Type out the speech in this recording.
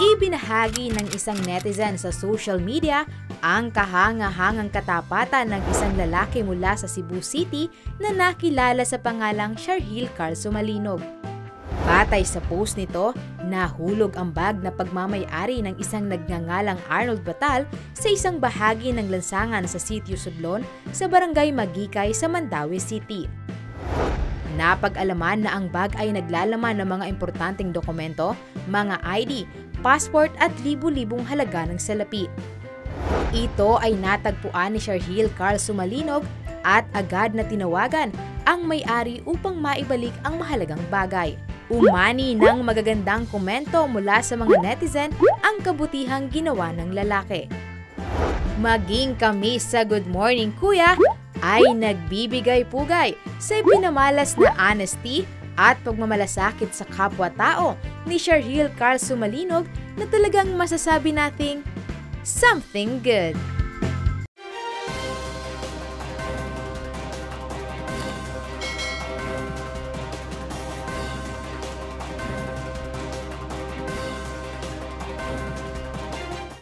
Ibinahagi ng isang netizen sa social media ang kahanga-hangang katapatan ng isang lalaki mula sa Cebu City na nakilala sa pangalang Sharhil Carl Sumalinog. Batay sa post nito, nahulog ang bag na pagmamay-ari ng isang nagngangalang Arnold Batal sa isang bahagi ng lansangan sa Sitio Sudlon sa Barangay Magikay sa Mandaue City. Napag-alaman na ang bag ay naglalaman ng mga importanteng dokumento, mga ID, passport at libu-libong halaga ng salapi. Ito ay natagpuan ni Sharhil Carl Sumalinog at agad na tinawagan ang may-ari upang maibalik ang mahalagang bagay. Umani ng magagandang komento mula sa mga netizen ang kabutihang ginawa ng lalaki. Maging kami sa Good Morning Kuya ay nagbibigay pugay sa pinamalas na honesty at pagmamalasakit sa kapwa-tao ni Sharhil Carl Sumalinog na talagang masasabi nating something good.